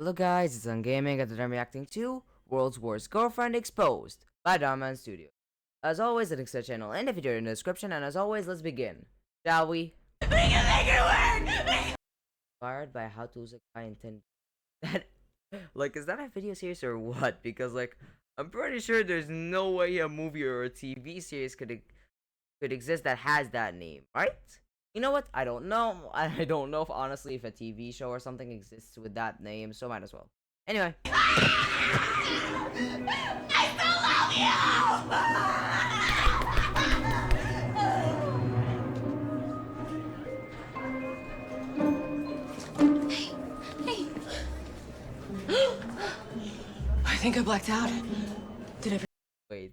Hello guys, it's on Gaming, and today I'm reacting to World's Worst Girlfriend Exposed by DharMannStudios. As always, the links to the channel and the video in the description, and as always, let's begin. Shall we? We can make it work! Inspired by how to use a guy intend that is that a video series or what? Because I'm pretty sure there's no way a movie or a TV series could exist that has that name, right? You know what? I don't know. I don't know if honestly if a TV show or something exists with that name, so might as well. Anyway. I still love you! Hey. I think I blacked out. Wait.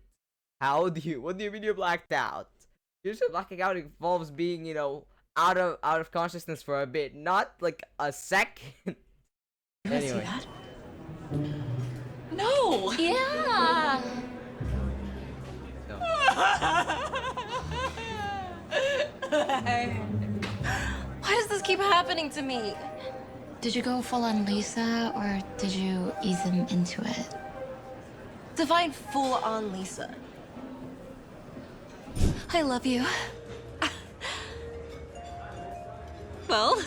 What do you mean you blacked out? Usually blacking out involves being, out of consciousness for a bit, not like a second. Anyway. See that? No! Yeah! No. Why does this keep happening to me? Did you go full on Lisa, or did you ease him into it? Define full on Lisa. I love you. Well,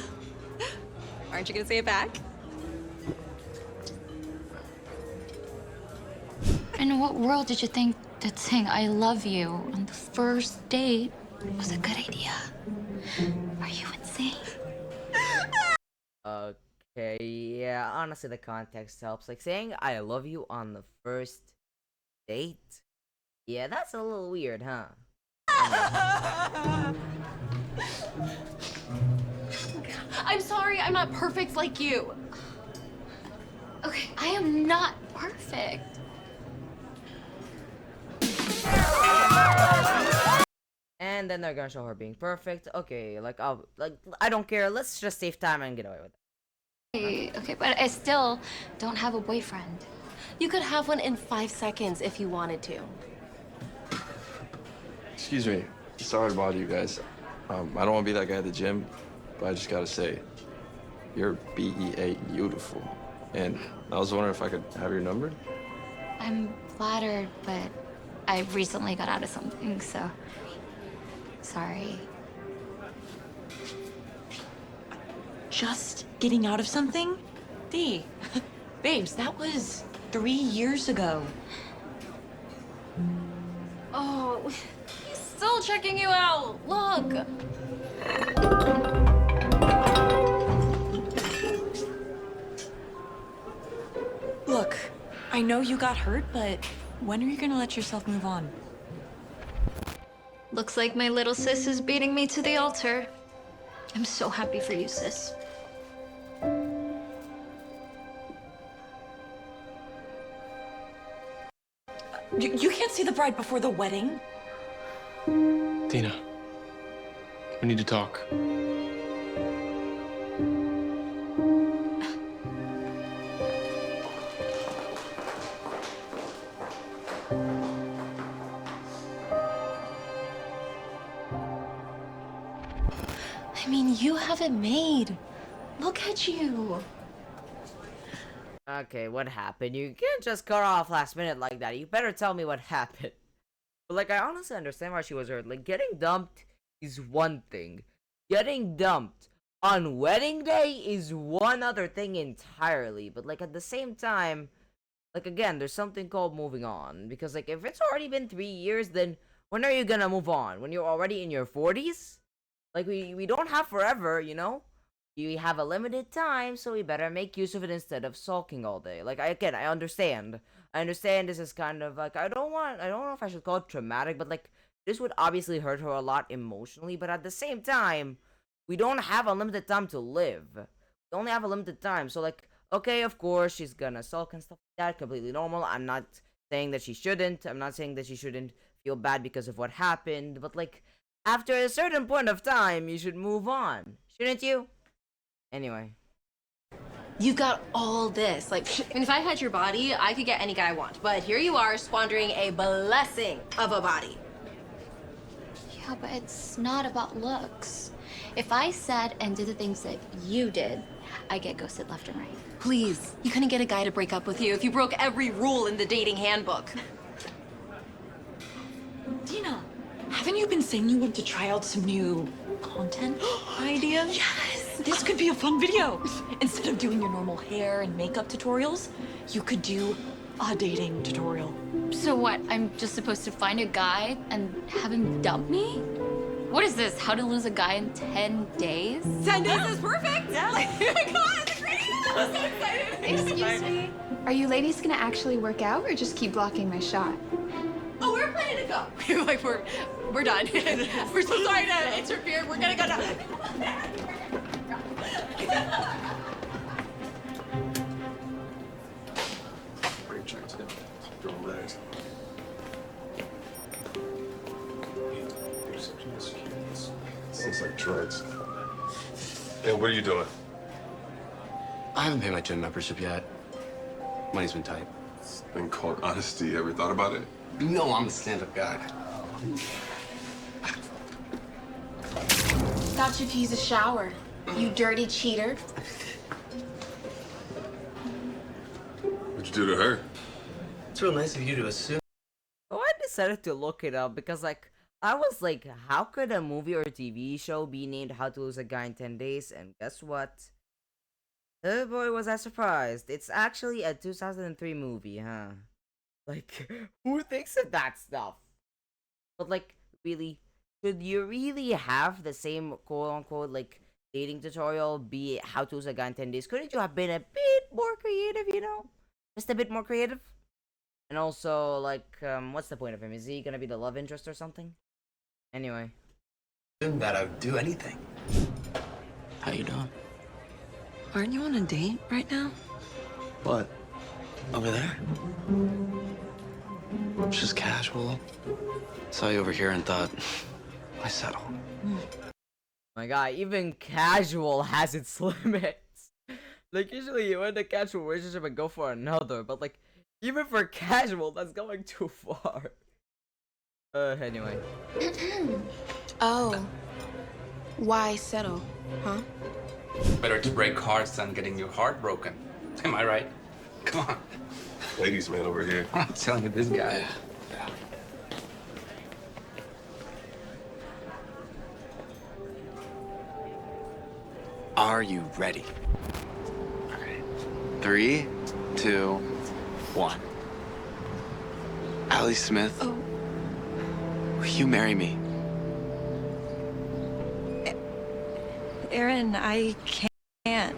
aren't you gonna say it back? In what world did you think that saying I love you on the first date was a good idea? Are you insane? Okay, yeah, honestly the context helps. Like saying I love you on the first date? Yeah, that's a little weird, huh? I'm sorry, I'm not perfect like you. Okay, I am not perfect. And then they're gonna show her being perfect. Okay, I don't care. Let's just save time and get away with it. Okay, but I still don't have a boyfriend. You could have one in 5 seconds if you wanted to. Excuse me. Sorry to bother you guys. I don't want to be that guy at the gym, but I just gotta say, you're beautiful. And I was wondering if I could have your number? I'm flattered, but I recently got out of something, so sorry. Just getting out of something? D. Babes, that was 3 years ago. Oh, he's still checking you out. Look. Look, I know you got hurt, but when are you gonna let yourself move on? Looks like my little sis is beating me to the altar. I'm so happy for you, sis. You can't see the bride before the wedding? Tina, we need to talk. I mean, you have it made. Look at you. Okay, what happened? You can't just cut off last minute like that. You better tell me what happened. But I honestly understand why she was hurt. Getting dumped is one thing. Getting dumped on wedding day is one other thing entirely. But at the same time, again, there's something called moving on. Because if it's already been 3 years, then when are you gonna move on? When you're already in your 40s? We don't have forever, you know? We have a limited time, so we better make use of it instead of sulking all day. I understand. I understand this is kind of I don't know if I should call it traumatic, but this would obviously hurt her a lot emotionally, but at the same time, we don't have a limited time to live. We only have a limited time, so okay, of course, she's gonna sulk and stuff like that, completely normal. I'm not saying that she shouldn't. I'm not saying that she shouldn't feel bad because of what happened, but after a certain point of time, you should move on, shouldn't you? Anyway. You got all this. If I had your body, I could get any guy I want. But here you are, squandering a blessing of a body. Yeah, but it's not about looks. If I said and did the things that you did, I get ghosted left and right. Please, you couldn't get a guy to break up with you if you broke every rule in the dating handbook. Dina, Haven't you been saying you want to try out some new content ideas? yes! This could be a fun video. Instead of doing your normal hair and makeup tutorials, you could do a dating tutorial. So what, I'm just supposed to find a guy and have him dump me? What is this, how to lose a guy in 10 days? 10 days is perfect. Yeah. Come on, it's a great idea. I'm so excited. Excuse me? Are you ladies gonna actually work out or just keep blocking my shot? Oh, we're planning to go. Like we're done. We're so sorry to interfere. We're gonna go now. Sounds like drugs. Hey, what are you doing? I haven't paid my gym membership yet. Money's been tight. It's thing called honesty. Ever thought about it? You know I'm a stand-up guy. Thought you could use a shower, you dirty cheater. What'd you do to her? It's real nice of you to assume. So I decided to look it up because, like, I was like, how could a movie or TV show be named How to Lose a Guy in 10 Days? And guess what? Oh boy, was I surprised. It's actually a 2003 movie, huh? Like, who thinks of that stuff? But, like, really, should you really have the same quote-unquote, like, dating tutorial be How to Lose a Guy in 10 Days? Couldn't you have been a bit more creative, you know? Just a bit more creative? And also, like, what's the point of him? Is he gonna be the love interest or something? Anyway. That I would do anything. How you doing? Aren't you on a date right now? What? Over there? It's just casual. Saw you over here and thought, why settle? My god, even casual has its limits. Like, usually you end a casual relationship and go for another, but like, even for casual, that's going too far. Anyway. Oh. Why settle, huh? Better to break hearts than getting your heart broken. Am I right? Come on. Ladies, man, over here. I'm telling you, this guy. Are you ready? Okay. 3, 2, 1. Allie Smith. Oh. Will you marry me? Aaron, I can't.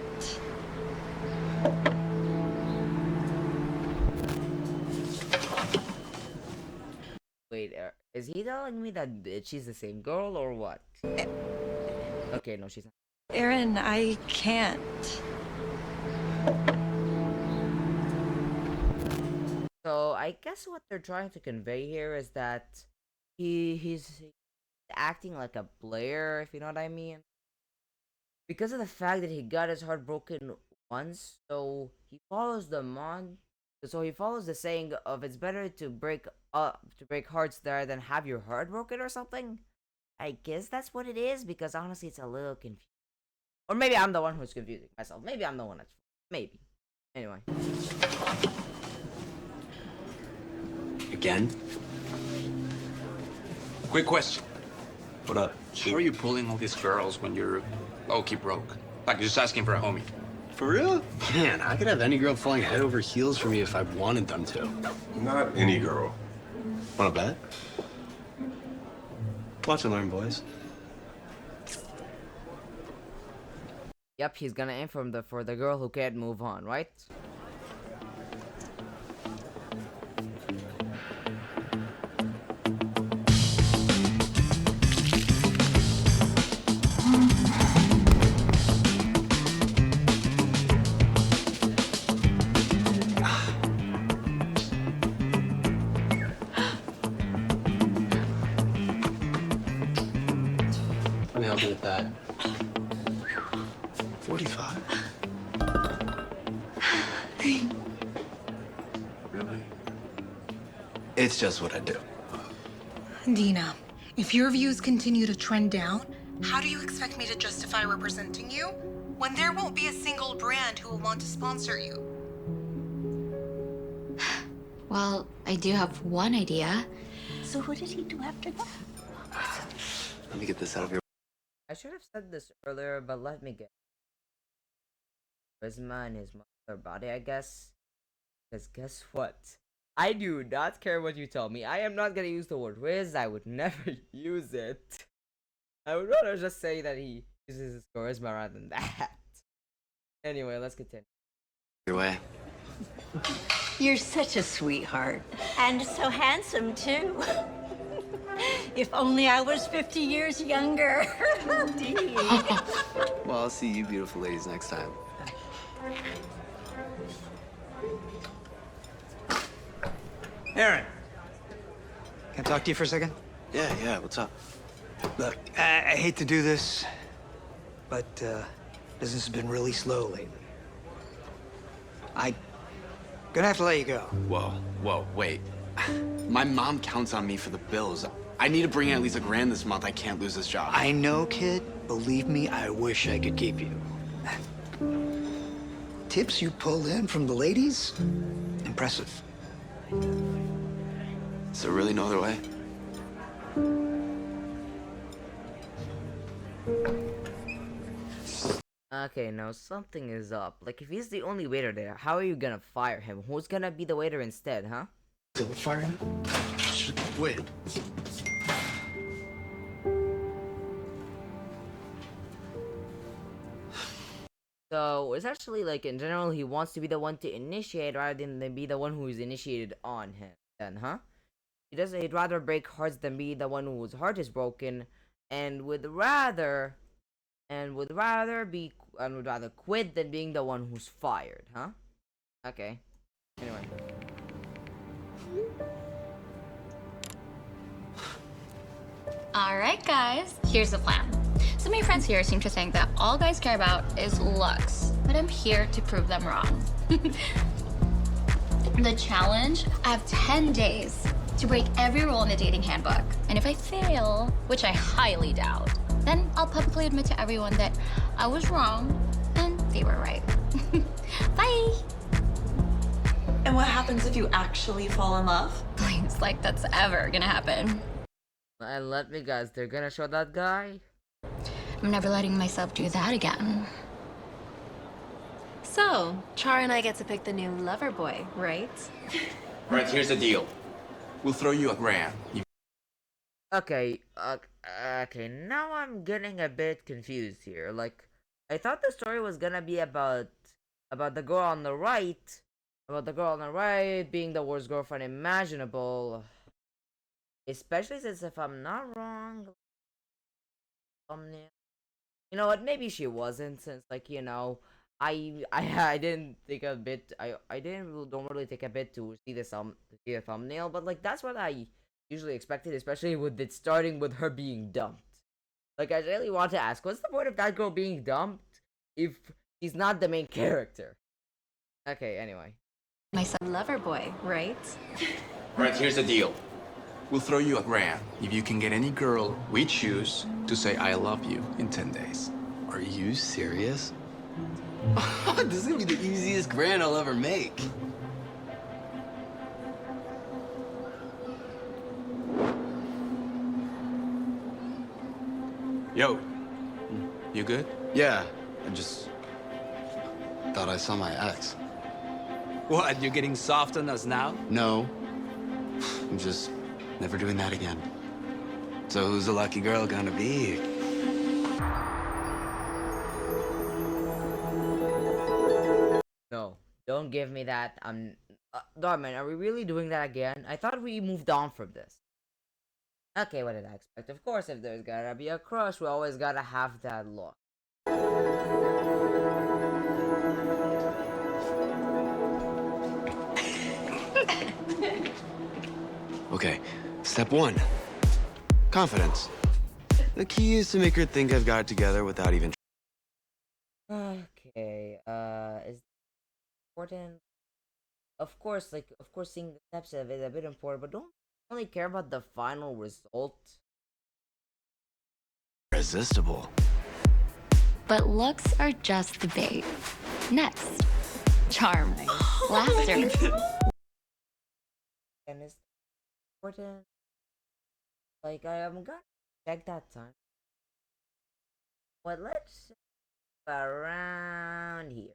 Wait, is he telling me that she's the same girl or what? Okay, no, she's not. Aaron, I can't. So I guess what they're trying to convey here is that he's acting like a player, if you know what I mean. Because of the fact that he got his heart broken once, so he follows the saying of it's better to break hearts there than have your heart broken or something. I guess that's what it is, because honestly it's a little confusing. Or maybe I'm the one who's confusing myself. Maybe I'm the one that's maybe. Anyway. Again? Quick question. What up? How are you pulling all these girls when you're low-key broke? Like you're just asking for a homie. For real? Man, I could have any girl falling head over heels for me if I wanted them to. Not any girl. Wanna bet? Watch and learn, boys. Yep, he's gonna aim for the girl who can't move on, right? Let me help you with that. 45. Really? It's just what I do. Dina, if your views continue to trend down, how do you expect me to justify representing you when there won't be a single brand who will want to sponsor you? Well, I do have one idea. So what did he do after that? Let me get this out of your... I should have said this earlier, but let me get charisma in his mother body, I guess. Because guess what? I do not care what you tell me. I am not gonna use the word whiz. I would never use it. I would rather just say that he uses his charisma rather than that. Anyway, let's continue. Your way. You're such a sweetheart. And so handsome, too. If only I was 50 years younger. Well, I'll see you beautiful ladies next time. Aaron, can I talk to you for a second? Yeah, what's up? Look, I hate to do this, but business has been really slow lately. I'm gonna have to let you go. Whoa, wait. My mom counts on me for the bills. I need to bring in at least $1,000 this month. I can't lose this job. I know, kid. Believe me, I wish I could keep you. Tips you pull in from the ladies? Impressive. Is there really no other way? Okay, now something is up. Like, if he's the only waiter there, how are you gonna fire him? Who's gonna be the waiter instead, huh? Fire him? Wait. So, it's actually like, in general, he wants to be the one to initiate rather than be the one who is initiated on him, then, huh? He'd rather break hearts than be the one whose heart is broken, and would rather quit than being the one who's fired, huh? Okay. Anyway. Alright guys, here's the plan. So my friends here seem to think that all guys care about is looks, but I'm here to prove them wrong. The challenge, I have 10 days to break every rule in the dating handbook. And if I fail, which I highly doubt, then I'll publicly admit to everyone that I was wrong and they were right. Bye! And what happens if you actually fall in love? Please, like that's ever gonna happen. And let me guess, they're gonna show that guy? I'm never letting myself do that again. So, Char and I get to pick the new lover boy, right? All right, here's the deal. We'll throw you $1,000. Okay, okay, now I'm getting a bit confused here. Like, I thought the story was gonna be about the girl on the right, being the worst girlfriend imaginable. Especially since, if I'm not wrong, thumbnail. You know what? Maybe she wasn't, since, like, you know, I didn't take a bit. Don't really take a bit to see the thumbnail, but like that's what I usually expected, especially with it starting with her being dumped. Like, I really want to ask, what's the point of that girl being dumped if she's not the main character? Okay, anyway. My lover boy, right? All right, here's the deal. We'll throw you $1,000 if you can get any girl we choose to say I love you in 10 days. Are you serious? This is gonna be the easiest grand I'll ever make. Yo, you good? Yeah, I just thought I saw my ex. What, you're getting soft on us now? No, I'm just never doing that again. So who's the lucky girl gonna be? No, don't give me that. DharMann, are we really doing that again? I thought we moved on from this. Okay, what did I expect? Of course, if there's gotta be a crush, we always gotta have that look. Okay, step 1. Confidence. The key is to make her think I've got it together without even... Okay, is important? Of course, seeing the steps of it is a bit important, but don't only care about the final result. Irresistible. but looks are just the bait. Next, charm, laughter. And it's important. Like, I am gonna check that time. But let's check around here.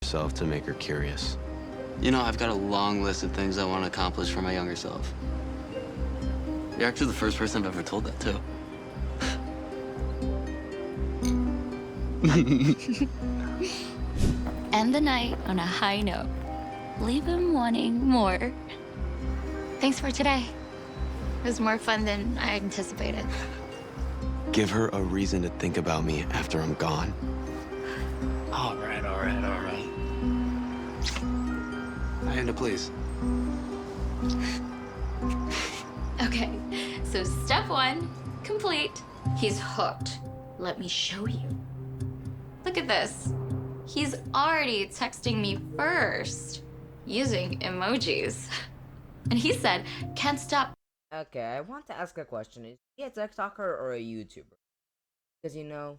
Yourself to make her curious. You know, I've got a long list of things I want to accomplish for my younger self. You're actually the first person I've ever told that to. End the night on a high note. Leave him wanting more. Thanks for today. It was more fun than I anticipated. Give her a reason to think about me after I'm gone. All right. Amanda, please. Okay, so step 1, complete. He's hooked. Let me show you. Look at this. He's already texting me first, using emojis. And he said, can't stop. Okay, I want to ask a question. Is he a TikToker or a YouTuber? Because, you know,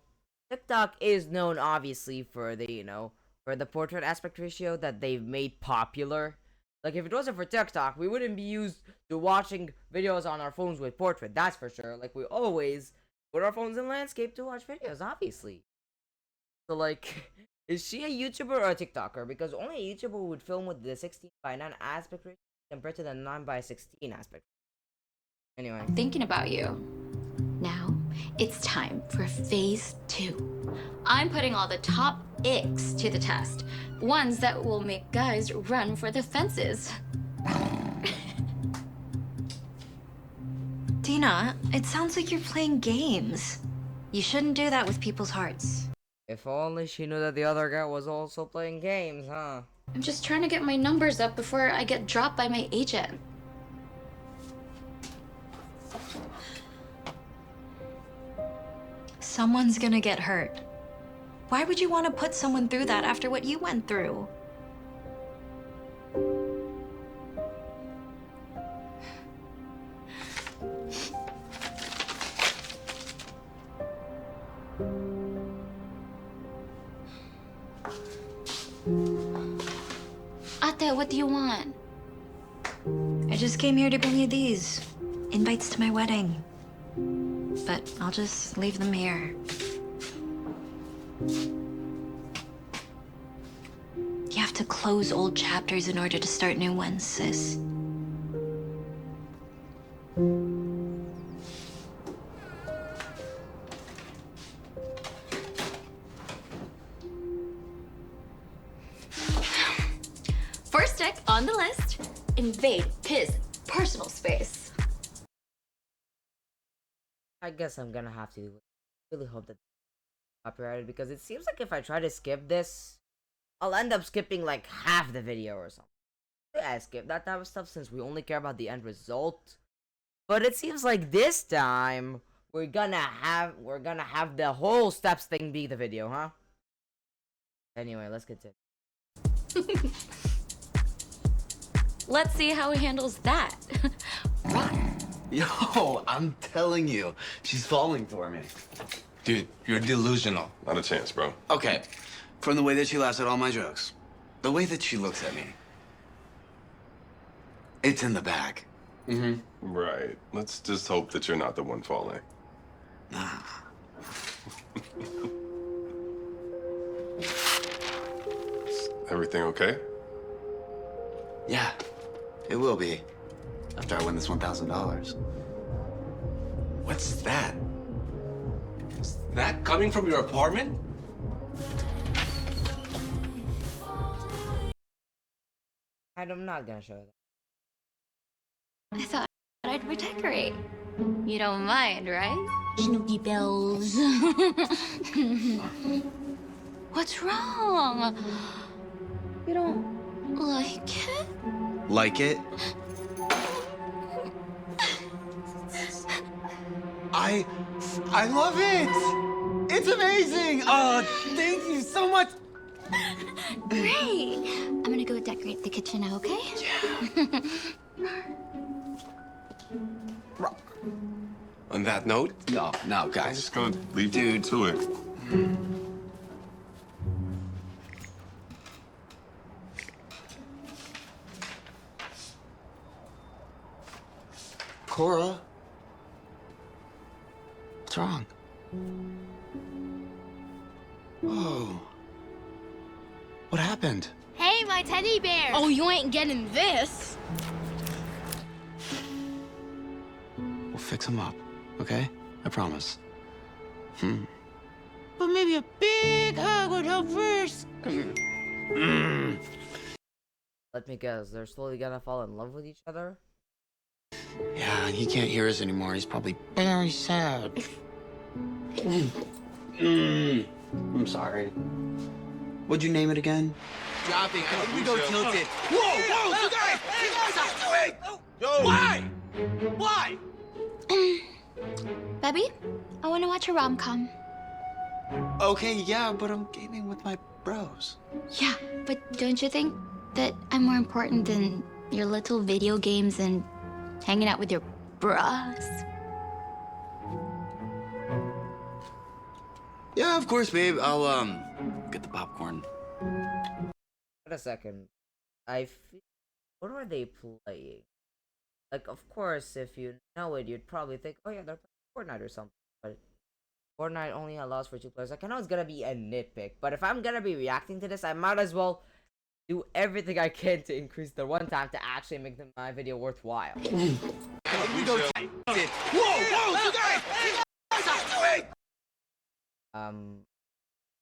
TikTok is known, obviously, for the, you know, for the portrait aspect ratio that they've made popular. Like, if it wasn't for TikTok, we wouldn't be used to watching videos on our phones with portrait, that's for sure. Like, we always put our phones in landscape to watch videos, obviously. So, like, is she a YouTuber or a TikToker? Because only a YouTuber would film with the 16:9 aspect ratio compared to the 9:16 aspect. Anyway. Thinking about you. Now, it's time for phase 2. I'm putting all the top icks to the test. Ones that will make guys run for the fences. Dina, it sounds like you're playing games. You shouldn't do that with people's hearts. If only she knew that the other guy was also playing games, huh? I'm just trying to get my numbers up before I get dropped by my agent. Someone's gonna get hurt. Why would you want to put someone through that after what you went through? Ate, what do you want? I just came here to bring you these. Invites to my wedding. But I'll just leave them here. You have to close old chapters in order to start new ones, sis. First stick on the list, invade his personal space. I guess I'm gonna have to really hope that it's copyrighted, because it seems like if I try to skip this, I'll end up skipping like half the video or something. Yeah, I skip that type of stuff since we only care about the end result. But it seems like this time we're gonna have the whole steps thing be the video, huh? Anyway, let's get to it. Let's see how he handles that. Yo, I'm telling you, she's falling for me. Dude, you're delusional. Not a chance, bro. Okay, from the way that she laughs at all my jokes, the way that she looks at me, it's in the bag. Mm-hmm. Right. Let's just hope that you're not the one falling. Nah. Everything okay? Yeah, it will be. After I win this $1,000. What's that? Is that coming from your apartment? I'm not gonna show that. I thought I'd redecorate. You don't mind, right? Snooky bells. What's wrong? You don't like it? Like it? I love it! It's amazing! Thank you so much! Great! I'm gonna go decorate the kitchen now, okay? On that note, No, I'm guys. just gonna leave you to it. Cora? What's wrong? Whoa. What happened? Hey, my teddy bear! Oh, you ain't getting this. We'll fix him up, okay? I promise. But maybe a big hug would help first. Let me guess, they're slowly gonna fall in love with each other? Yeah, he can't hear us anymore. He's probably very sad. I'm sorry. What'd you name it again? Dropping. I think we go tilted. Whoa, you guys! Stop doing! Yo! Why? Why? Baby, I want to watch a rom-com. Okay, yeah, but I'm gaming with my bros. Yeah, but don't you think that I'm more important than your little video games and hanging out with your bros? Yeah, of course, babe. I'll, get the popcorn. Wait a second. What are they playing? Like, of course, if you know it, you'd probably think, oh yeah, they're playing Fortnite or something. But Fortnite only allows for 2 players. Like, I know it's gonna be a nitpick, but if I'm gonna be reacting to this, I might as well do everything I can to increase the runtime to actually make my video worthwhile. We go tilted. Whoa, you guys! Stop doing!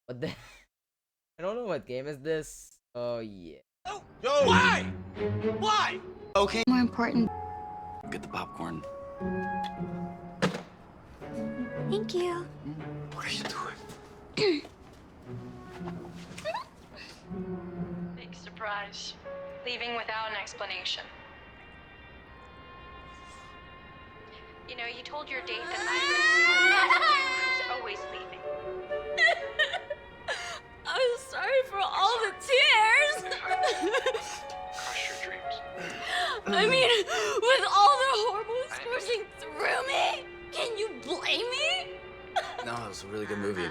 What the? I don't know what game is this. Oh yeah. Yo! Why? Why? Okay. More important. Get the popcorn. Thank you. What are you doing? Big surprise. Leaving without an explanation. You know, you told your date that I'm who's always leaving. I'm sorry for all the tears. Crush your dreams. I mean, with all the hormones coursing through me, can you blame me? No, it was a really good movie.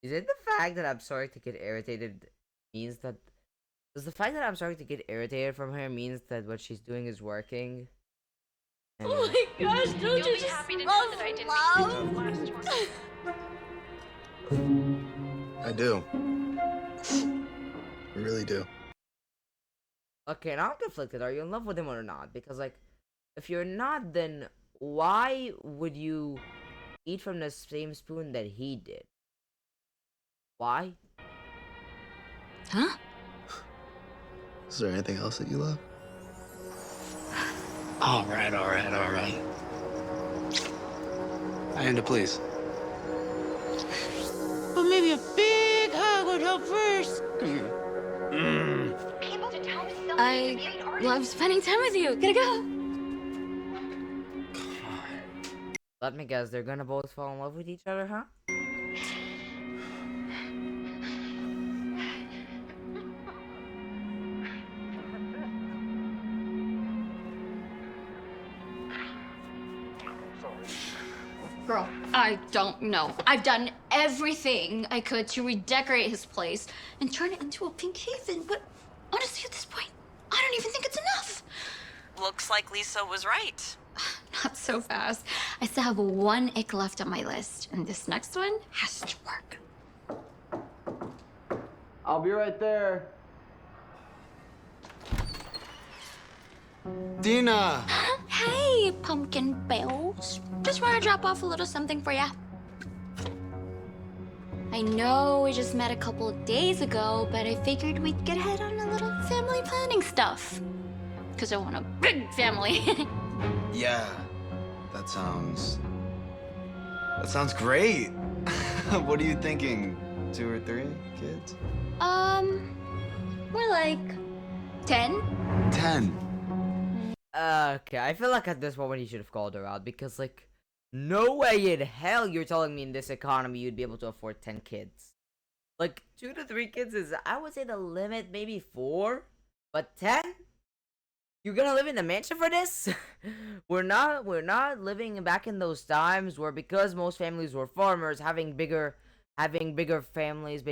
Is it the fact that I'm starting to get irritated means that... Does the fact that I'm starting to get irritated from her means that what she's doing is working? And... Oh my gosh, don't you just love love? I do. I really do. Okay, now I'm conflicted. Are you in love with him or not? Because, like, if you're not, then why would you eat from the same spoon that he did? Why? Huh? Is there anything else that you love? All right. I am to please. But maybe a big hug would help first. I love spending time with you. Gotta go. Let me guess, they're gonna both fall in love with each other, huh? Girl, I don't know. I've done everything I could to redecorate his place and turn it into a pink haven, but honestly, at this point, I don't even think it's enough. Looks like Lisa was right. Not so fast. I still have one ick left on my list, and this next one has to work. I'll be right there. Dina! Hey, pumpkin bells. Just want to drop off a little something for ya. I know we just met a couple of days ago, but I figured we'd get ahead on a little family planning stuff. Because I want a big family. Yeah, that sounds great. What are you thinking? 2 or 3 kids? We're like 10. 10. Okay, I feel like at this moment you should have called her out because, like, no way in hell you're telling me in this economy you'd be able to afford 10 kids. Like, 2 to 3 kids is, I would say, the limit, maybe 4, but 10? You're gonna live in the mansion for this? We're not living back in those times where, because most families were farmers, having bigger families,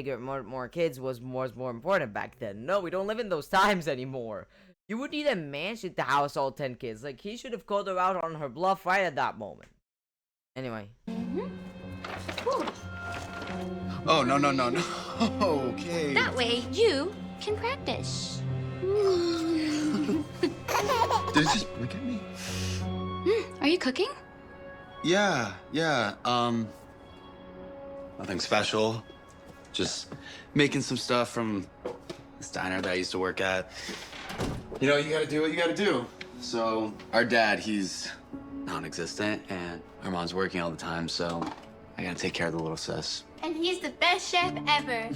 more kids was more important back then. No, we don't live in those times anymore. You would need a mansion to house all 10 kids. Like, he should have called her out on her bluff right at that moment. Anyway. Oh, no. Okay. That way, you can practice. Did it just blink at me? Are you cooking? Yeah. Nothing special. Just making some stuff from this diner that I used to work at. You know, you gotta do what you gotta do. So, our dad, he's non-existent, and our mom's working all the time, so I gotta take care of the little sis. And he's the best chef ever.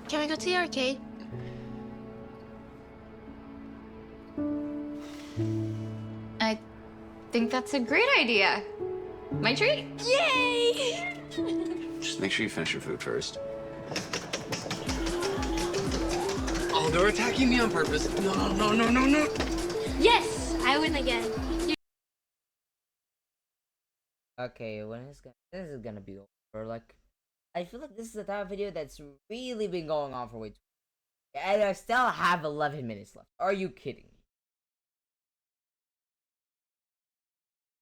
Can we go to the arcade? I think that's a great idea. My treat. Yay! Just make sure you finish your food first. Oh, they're attacking me on purpose. No. Yes, I win again. Okay, this is gonna be over? Like, I feel like this is a type of video that's really been going on for way too long. And I still have 11 minutes left. Are you kidding me?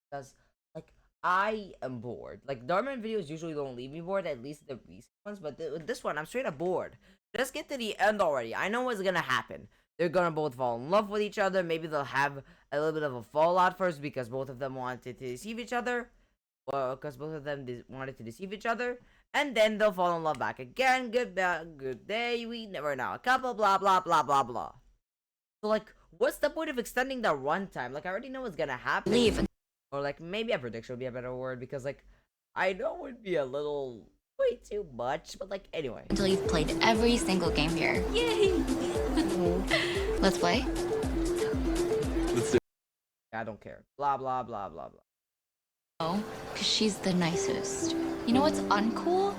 Because, like, I am bored. Like, DharMann videos usually don't leave me bored, at least the recent ones, but with this one, I'm straight up bored. Just get to the end already. I know what's gonna happen. They're gonna both fall in love with each other. Maybe they'll have a little bit of a fallout first because both of them wanted to deceive each other. Well, because both of them wanted to deceive each other. And then they'll fall in love back again. Good day, we never know. A couple, blah, blah, blah, blah, blah. So, like, what's the point of extending the runtime? Like, I already know what's gonna happen. Leave. Or, like, maybe a prediction would be a better word. Because, like, I know it would be a little way too much. But, like, anyway. Until you've played every single game here. Yay! Let's play. Let's do it. I don't care. Blah, blah, blah, blah, blah. Oh, because she's the nicest. You know what's uncool?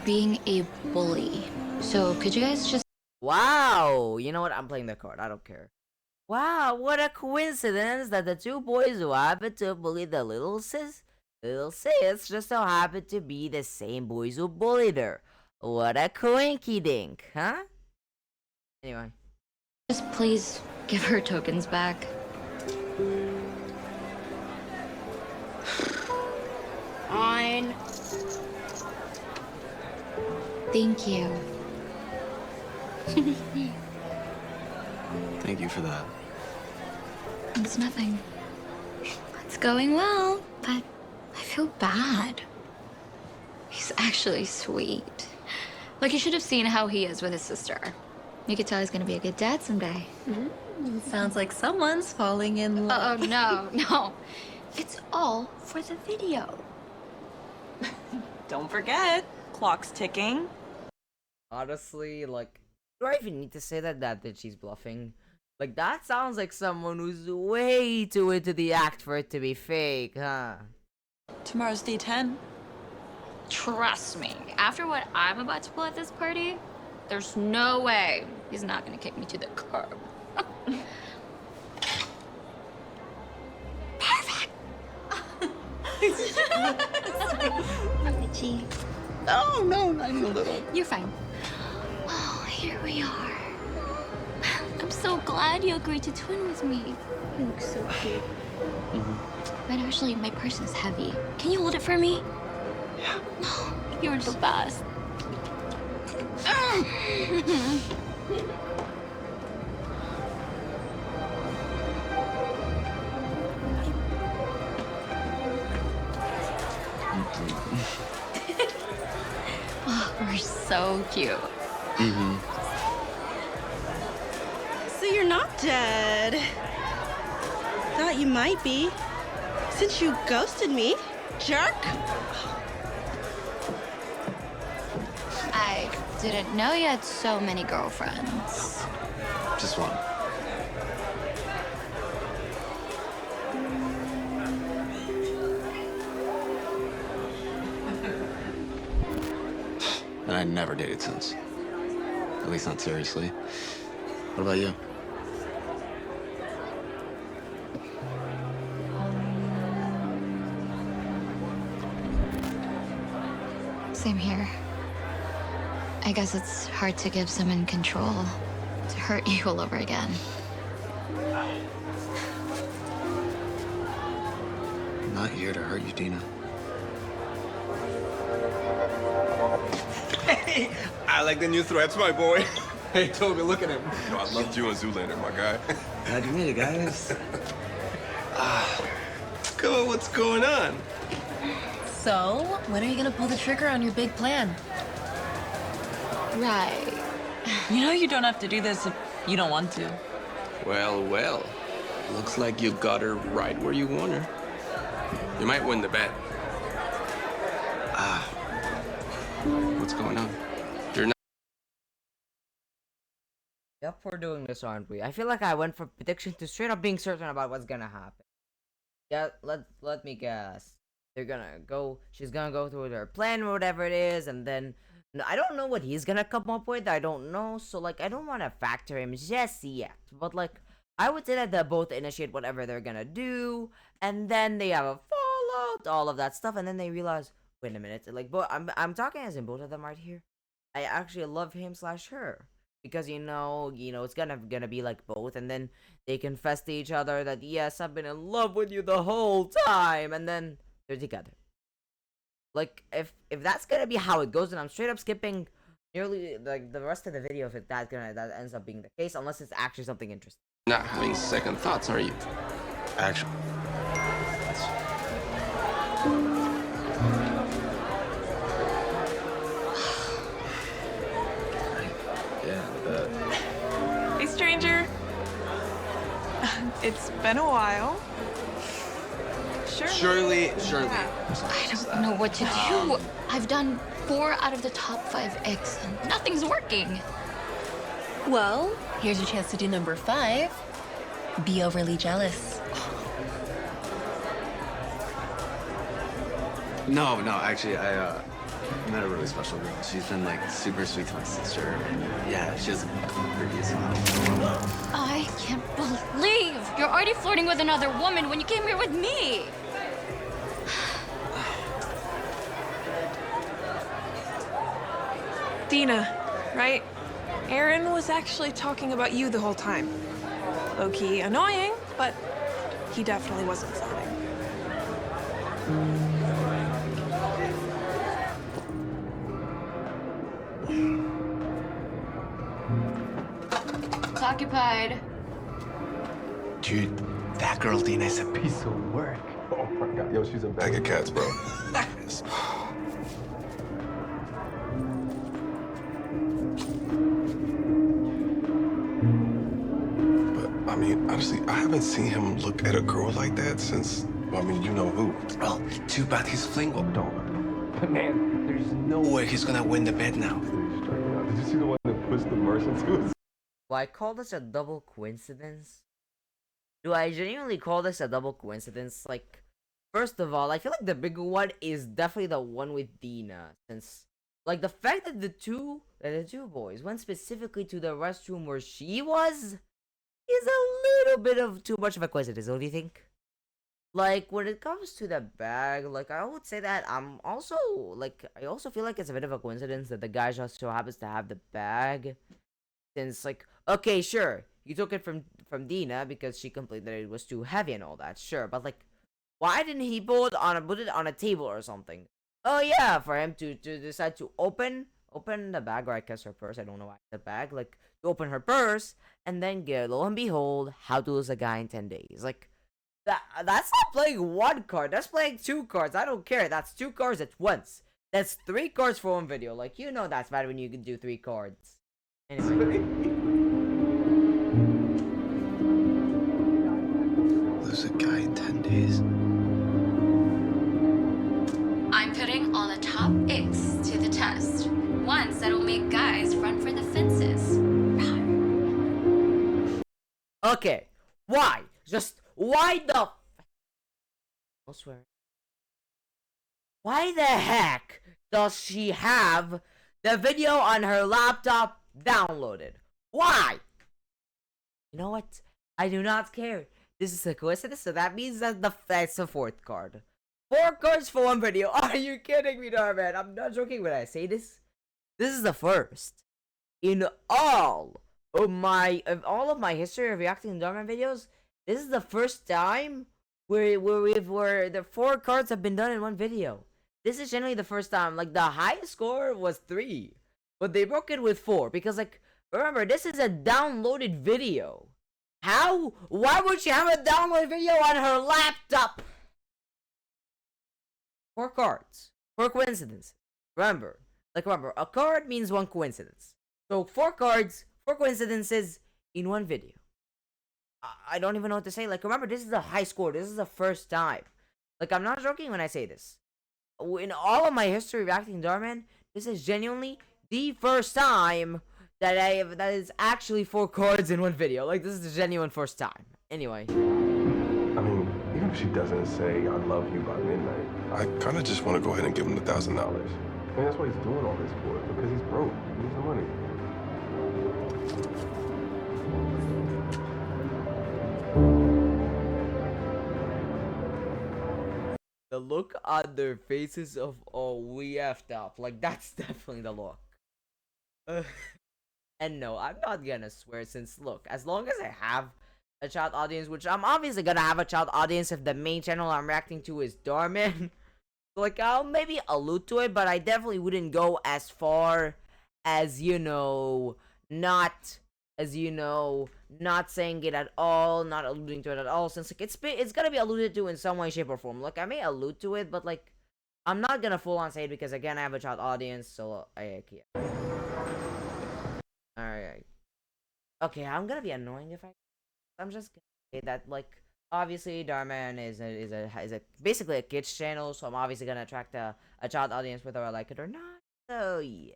Being a bully. So could you guys just... Wow! You know what? I'm playing the card. I don't care. Wow, what a coincidence that the two boys who happened to bully the little sis just so happen to be the same boys who bullied her. What a coinky dink, huh? Anyway. Just please give her tokens back. Fine. Thank you. Thank you for that. It's nothing. It's going well, but I feel bad. He's actually sweet. Like, you should have seen how he is with his sister. You could tell he's gonna be a good dad someday. Sounds like someone's falling in love. Oh, no. It's all for the video. Don't forget, clock's ticking. Honestly, like, do I even need to say that she's bluffing? Like, that sounds like someone who's way too into the act for it to be fake, huh? Tomorrow's day 10. Trust me, after what I'm about to pull at this party, there's no way he's not gonna kick me to the curb. Perfect! Gee. Oh, no, not even a little. You're fine. Oh, here we are. I'm so glad you agreed to twin with me. You look so cute. But actually, my purse is heavy. Can you hold it for me? Yeah. You're the best. Oh, we're so cute. So you're not dead. Thought you might be. Since you ghosted me, jerk. I didn't know you had so many girlfriends. Just one. And I never dated since. At least not seriously. What about you? Same here. I guess it's hard to give someone control to hurt you all over again. I'm not here to hurt you, Dina. Hey, I like the new threats, my boy. Hey, Toby, look at him. You know, I loved you in Zoolander, my guy. Glad you made it, guys. Come on, what's going on? So, when are you gonna pull the trigger on your big plan? Right. You know you don't have to do this if you don't want to. Well, well. Looks like you got her right where you want her. You might win the bet. What's going on? You're not. Yep, we're doing this, aren't we? I feel like I went from prediction to straight up being certain about what's gonna happen. Yeah, let me guess. She's gonna go through her plan or whatever it is, and then I don't know what he's gonna come up with. I don't know, so like I don't want to factor him just yet. But like I would say that they both initiate whatever they're gonna do, and then they have a fallout, all of that stuff, and then they realize, wait a minute, like, I'm talking as in both of them right here. I actually love him/her. Because you know, it's gonna be like both, and then they confess to each other that yes, I've been in love with you the whole time, and then they're together. Like if that's gonna be how it goes, then I'm straight up skipping nearly like the rest of the video if that ends up being the case, unless it's actually something interesting. Not having second thoughts, are you? Actually. Hey, stranger. It's been a while. Shirley. I don't know what to do. I've done 4 out of the top 5 X, and nothing's working. Well, here's your chance to do number 5. Be overly jealous. No, actually, I met a really special girl. She's been like super sweet to my sister, and yeah, she has a pretty smile. I can't believe you're already flirting with another woman when you came here with me. Dina, right? Aaron was actually talking about you the whole time. Low-key annoying, but he definitely wasn't flirting. It's occupied. Dude, that girl Dina is a piece of work. Oh my God, yo, she's a bag of cats, bro. But I mean, honestly, I haven't seen him look at a girl like that since. Well, I mean, you know who? Well, too bad he's flingo. But man, there's no way he's gonna win the bet now. Did you see the one that pushed the merch into his? Do I call this a double coincidence? Do I genuinely call this a double coincidence? Like, first of all, I feel like the bigger one is definitely the one with Dina, since like the fact that the two boys went specifically to the restroom where she was is a little bit of too much of a coincidence, don't you think? Like, when it comes to the bag, like, I would say that I'm also, like, I also feel like it's a bit of a coincidence that the guy just so happens to have the bag. Since, like, okay, sure, you took it from Dina because she complained that it was too heavy and all that, sure, but, like, why didn't he put it on a table or something? Oh, yeah, for him to decide to open the bag, or I guess her purse, I don't know why, the bag, like, to open her purse, and then get, lo and behold, how to lose a guy in 10 days, like, that's not playing 1 card. That's playing 2 cards. I don't care. That's 2 cards at once. That's 3 cards for 1 video. Like, you know that's bad when you can do 3 cards. Anyway. Lose a guy in 10 days. I'm putting all the top X to the test. Ones that'll make guys run for the fences. Okay. Why? Just... why the... I'll swear. Why the heck does she have the video on her laptop downloaded? Why? You know what? I do not care. This is a coincidence, so that means that that's the 4th card. 4 cards for one video. Are you kidding me, Dhar Mann? I'm not joking when I say this. This is the first in all of my history of reacting to Dhar Mann videos. This is the first time where the 4 cards have been done in one video. This is generally the first time. Like, the highest score was 3, but they broke it with 4 because, like, remember, this is a downloaded video. How? Why would she have a downloaded video on her laptop? 4 cards. 4 coincidences. Remember, a card means 1 coincidence. So 4 cards, 4 coincidences in one video. I don't even know what to say. Like, remember, this is a high score. This is the first time. Like, I'm not joking when I say this. In all of my history reacting to Dhar Mann, this is genuinely the first time that that is actually 4 cards in one video. Like, this is the genuine first time. Anyway. I mean, even if she doesn't say I love you by midnight, I kind of just want to go ahead and give him the $1,000. I mean, that's why he's doing all this for, because he's broke. He needs the money. The look on their faces of, oh, we effed up. Like, that's definitely the look. And no, I'm not gonna swear, since, look, as long as I have a child audience, which I'm obviously gonna have a child audience if the main channel I'm reacting to is Dhar Mann. Like, I'll maybe allude to it, but I definitely wouldn't go as far as, not saying it at all, not alluding to it at all, since, like, it's gonna be alluded to in some way, shape, or form. Like, I may allude to it, but, like, I'm not gonna full on say it because, again, I have a child audience, so yeah. Alright. Okay, I'm gonna be annoying if I'm just gonna say that, like, obviously Dhar Mann is basically a kids channel, so I'm obviously gonna attract a child audience whether I like it or not. So yeah.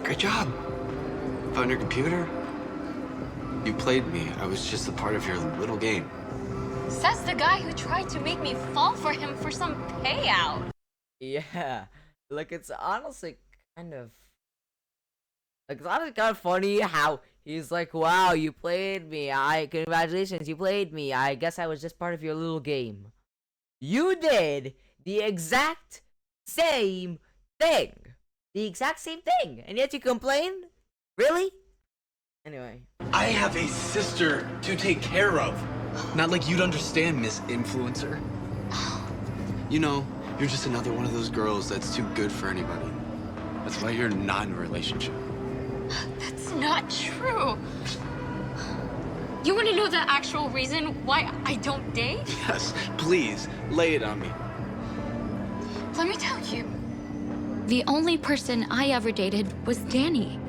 Great job. Found your computer? You played me. I was just a part of your little game. Says the guy who tried to make me fall for him for some payout. Yeah. Like, it's honestly kind of... Like, it's honestly kind of funny how he's like, wow, you played me. Congratulations, you played me. I guess I was just part of your little game. You did the exact same thing. The exact same thing. And yet you complain? Really? Anyway. I have a sister to take care of. Not like you'd understand, Miss Influencer. You know, you're just another one of those girls that's too good for anybody. That's why you're not in a relationship. That's not true. You want to know the actual reason why I don't date? Yes, please, lay it on me. Let me tell you. The only person I ever dated was Danny.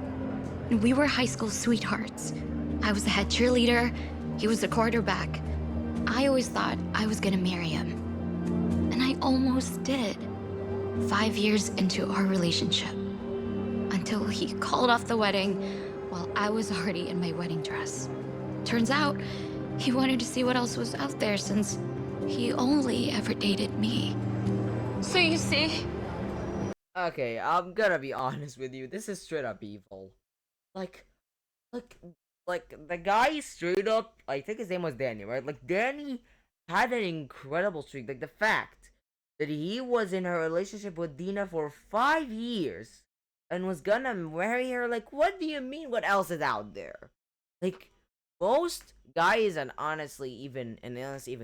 We were high school sweethearts. I was the head cheerleader, he was the quarterback. I always thought I was gonna marry him. And I almost did. 5 years into our relationship. Until he called off the wedding while I was already in my wedding dress. Turns out, he wanted to see what else was out there since he only ever dated me. So you see? Okay, I'm gonna be honest with you. This is straight up evil. Like, the guy straight up, I think his name was Danny, right? Like, Danny had an incredible streak. Like, the fact that he was in a relationship with Dina for 5 years and was gonna marry her, like, what do you mean? What else is out there? Like, most guys, and honestly, even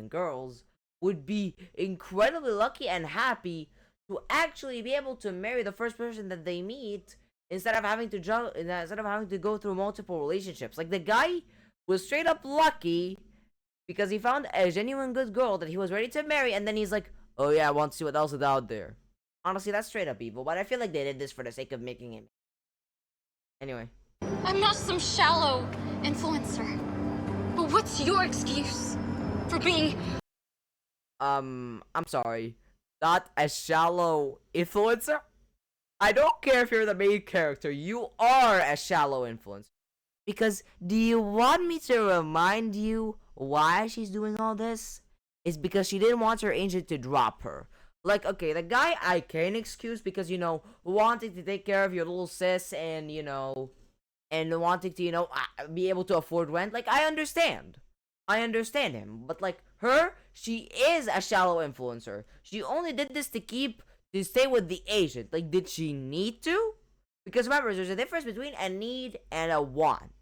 girls, would be incredibly lucky and happy to actually be able to marry the first person that they meet instead of having to go through multiple relationships. Like, the guy was straight up lucky because he found a genuine good girl that he was ready to marry, and then he's like, oh yeah, I want to see what else is out there. Honestly, that's straight up evil, but I feel like they did this for the sake of making it. Anyway. I'm not some shallow influencer. But what's your excuse for being... I'm sorry. Not a shallow influencer? I don't care if you're the main character. You are a shallow influencer. Because do you want me to remind you why she's doing all this? It's because she didn't want her agent to drop her. Like, okay, the guy I can excuse because, you know, wanting to take care of your little sis and, you know, and wanting to, you know, be able to afford rent. Like, I understand. I understand him. But, like, her, she is a shallow influencer. She only did this to stay with the agent. Like, did she need to? Because remember, there's a difference between a need and a want.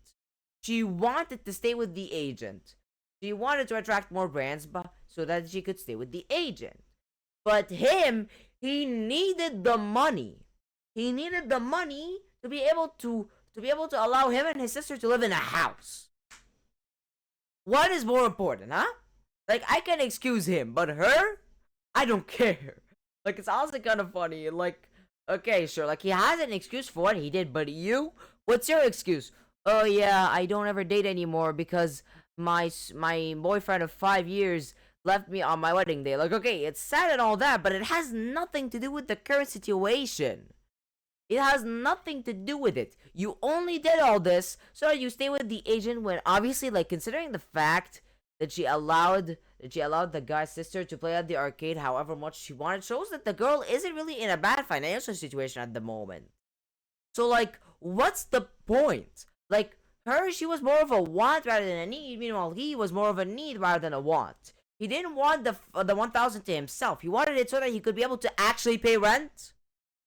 She wanted to stay with the agent. She wanted to attract more brands so that she could stay with the agent. But him, he needed the money. He needed the money to be able to allow him and his sister to live in a house. What is more important, huh? Like, I can excuse him, but her? I don't care. Like, it's honestly kind of funny. Like, okay, sure, like, he has an excuse for what he did, but you? What's your excuse? Oh, yeah, I don't ever date anymore because my boyfriend of 5 years left me on my wedding day. Like, okay, it's sad and all that, but it has nothing to do with the current situation. It has nothing to do with it. You only did all this so that you stay with the agent when, obviously, like, considering the fact that she allowed the guy's sister to play at the arcade however much she wanted, shows that the girl isn't really in a bad financial situation at the moment. So, like, what's the point? Like, her, she was more of a want rather than a need, meanwhile he was more of a need rather than a want. He didn't want the 1,000 to himself. He wanted it so that he could be able to actually pay rent.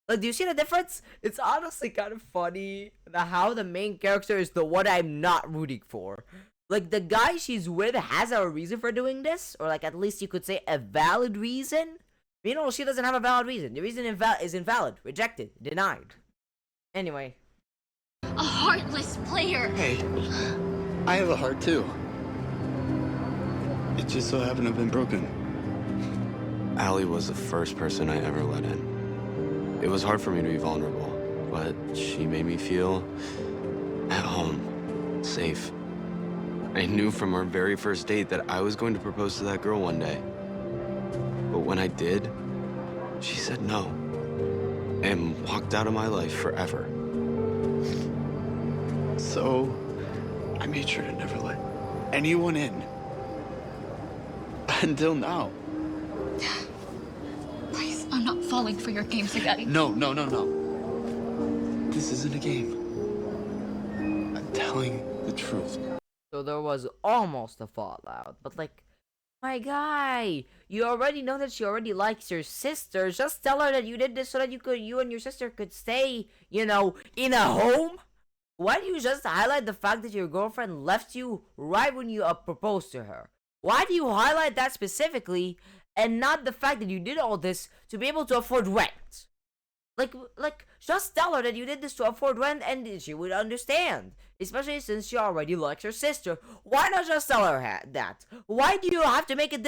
Like, do you see the difference? It's honestly kind of funny how the main character is the one I'm not rooting for. Like, the guy she's with has a reason for doing this, or like at least you could say a valid reason. Meanwhile, she doesn't have a valid reason. The reason is invalid, rejected, denied. Anyway. A heartless player. Hey, I have a heart too. It just so happened to have been broken. Allie was the first person I ever let in. It was hard for me to be vulnerable, but she made me feel at home, safe. I knew from our very first date that I was going to propose to that girl one day. But when I did, she said no and walked out of my life forever. So, I made sure to never let anyone in. Until now. Please, I'm not falling for your games again. No. This isn't a game. I'm telling the truth. So there was almost a fallout, but like, my guy, you already know that she already likes your sister. Just tell her that you did this so that you and your sister could stay, you know, in a home. Why do you just highlight the fact that your girlfriend left you right when you proposed to her? Why do you highlight that specifically and not the fact that you did all this to be able to afford rent? Like, just tell her that you did this to afford rent and she would understand. Especially since she already likes her sister. Why not just tell her that? Why do you have to make it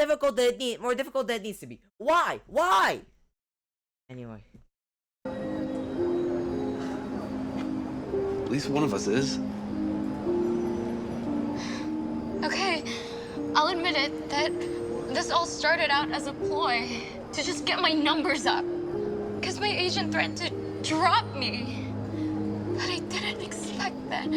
more difficult than it needs to be? Why? Why? Anyway. At least one of us is. Okay, I'll admit it that this all started out as a ploy to just get my numbers up. Because my agent threatened to drop me. But I didn't expect that.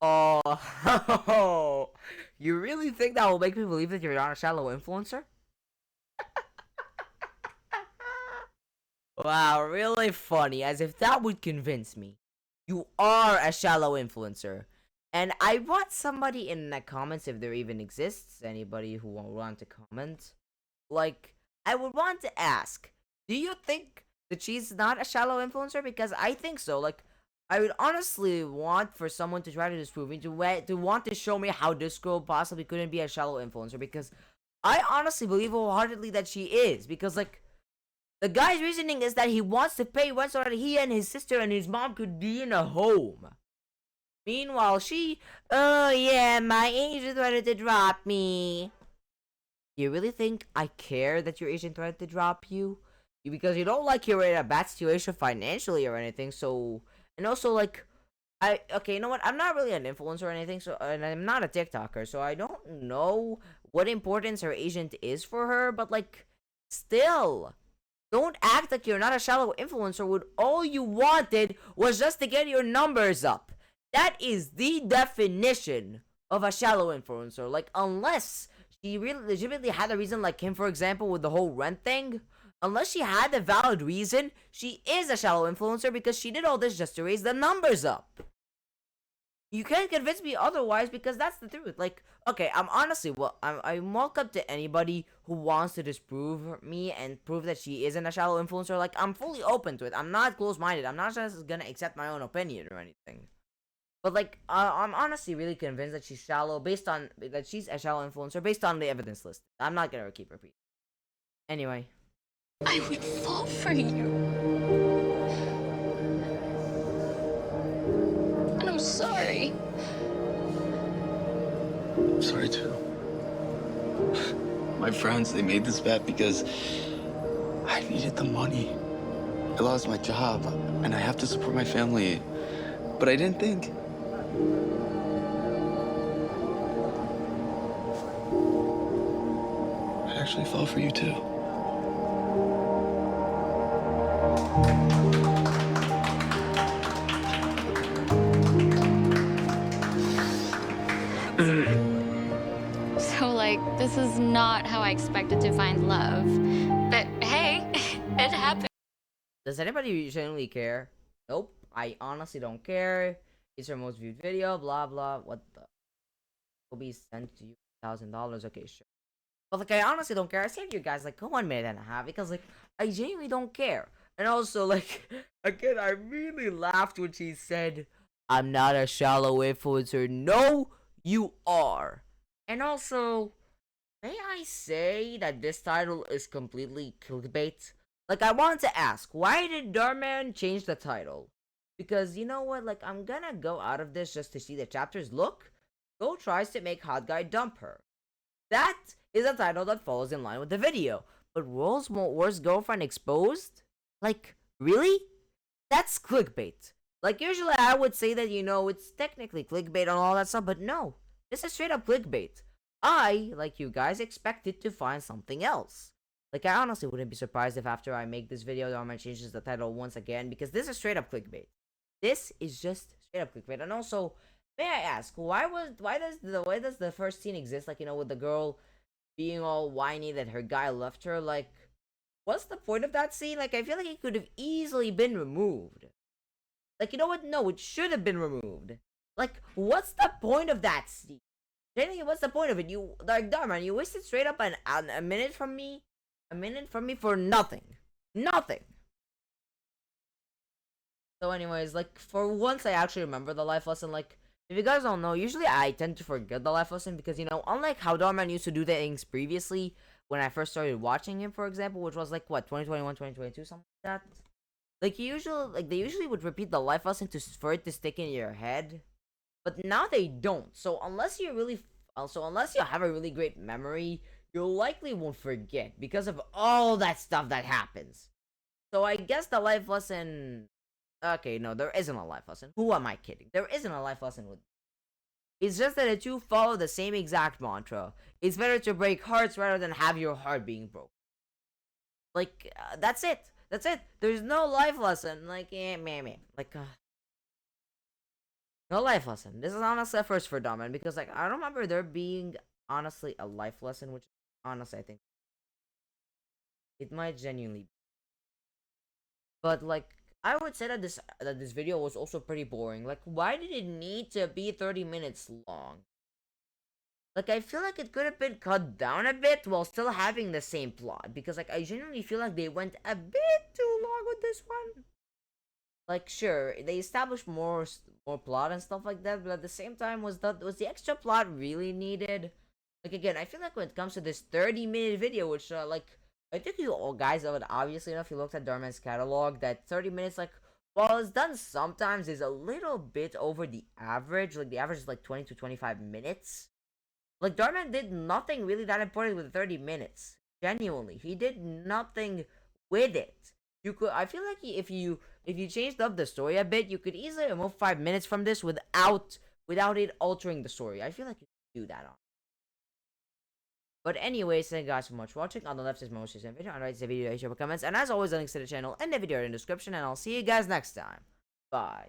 Oh, you really think that will make me believe that you're not a shallow influencer? Wow, really funny, as if that would convince me. You are a shallow influencer. And I want somebody in the comments, if there even exists, anybody who will want to comment. Like, I would want to ask, do you think that she's not a shallow influencer? Because I think so. Like, I would honestly want for someone to try to disprove me, to want to show me how this girl possibly couldn't be a shallow influencer. Because I honestly believe wholeheartedly that she is. Because, like, the guy's reasoning is that he wants to pay rent so that he and his sister and his mom could be in a home. Meanwhile, she, oh yeah, my agent wanted to drop me. You really think I care that your agent wanted to drop you? Because you don't like you're in a bad situation financially or anything, so, and also like, okay, you know what, I'm not really an influencer or anything, so, and I'm not a TikToker, so I don't know what importance her agent is for her, but like, still, don't act like you're not a shallow influencer when all you wanted was just to get your numbers up. That is the definition of a shallow influencer. Like, unless she really legitimately had a reason, like him, for example, with the whole rent thing. Unless she had a valid reason, she is a shallow influencer because she did all this just to raise the numbers up. You can't convince me otherwise because that's the truth. Like, okay, I'm honestly, well, I'm welcome to anybody who wants to disprove me and prove that she isn't a shallow influencer. Like, I'm fully open to it. I'm not close-minded. I'm not just gonna accept my own opinion or anything. But like, I'm honestly really convinced that she's shallow that she's a shallow influencer based on the evidence list. I'm not gonna keep repeating. Anyway. I would fall for you. And I'm sorry. I'm sorry too. My friends, they made this bet because I needed the money. I lost my job and I have to support my family. But I didn't think. I actually fell for you too. So, like, this is not how I expected to find love. But hey, it happened. Does anybody genuinely care? Nope. I honestly don't care. It's her most viewed video, blah blah. What the? Will be sent to you $1,000. Okay, sure. But like, I honestly don't care. I saved you guys like 1 minute and a half because like I genuinely don't care. And also like again, I really laughed when she said, "I'm not a shallow influencer." No, you are. And also, may I say that this title is completely clickbait? Like, I wanted to ask, why did Dhar Mann change the title? Because you know what? Like, I'm gonna go out of this just to see the chapters. Look, Go tries to make hot guy dump her. That is a title that falls in line with the video. But world's worst girlfriend exposed? Like, really? That's clickbait. Like, usually I would say that, you know, it's technically clickbait and all that stuff, but no. This is straight up clickbait. I, like you guys, expected to find something else. Like, I honestly wouldn't be surprised if after I make this video, DharMann changes the title once again, because this is straight up clickbait. This is just straight up clickbait. And also, may I ask, why does the first scene exist? Like, you know, with the girl being all whiny that her guy left her. Like, what's the point of that scene? Like, I feel like it could have easily been removed. Like, you know what? No, it should have been removed. Like, what's the point of that scene? Genuinely, what's the point of it? You, like, DharMann, you wasted straight up a minute from me. A minute from me for nothing. Nothing. So anyways, like, for once I actually remember the life lesson. Like, if you guys don't know, usually I tend to forget the life lesson because, you know, unlike how DharMann used to do things previously when I first started watching him, for example, which was like, what, 2021, 2022, something like that? Like, they usually would repeat the life lesson for it to stick in your head. But now they don't. So unless you have a really great memory, you likely won't forget because of all that stuff that happens. So I guess the life lesson... Okay, no, there isn't a life lesson. Who am I kidding? There isn't a life lesson with... It's just that the two follow the same exact mantra. It's better to break hearts rather than have your heart being broken. Like, that's it. That's it. There's no life lesson. Like, like, no life lesson. This is honestly a first for DharMann because, like, I don't remember there being, honestly, a life lesson, which, honestly, I think it might genuinely be. But, like, I would say that this video was also pretty boring. Like, why did it need to be 30 minutes long? Like, I feel like it could have been cut down a bit while still having the same plot. Because, like, I genuinely feel like they went a bit too long with this one. Like, sure, they established more plot and stuff like that, but at the same time, was the extra plot really needed? Like, again, I feel like when it comes to this 30-minute video, which, like, I think you all guys would obviously know if you looked at DharMann's catalog, that 30 minutes, like, while it's done sometimes, is a little bit over the average. Like, the average is, like, 20 to 25 minutes. Like, DharMann did nothing really that important with 30 minutes. Genuinely. He did nothing with it. I feel like if you changed up the story a bit, you could easily remove 5 minutes from this without it altering the story. I feel like you could do that on. But anyways, thank you guys so much for watching. On the left is my most recent video, on the right is the video, share, comments, and as always, the links to the channel and the video are in the description, and I'll see you guys next time. Bye.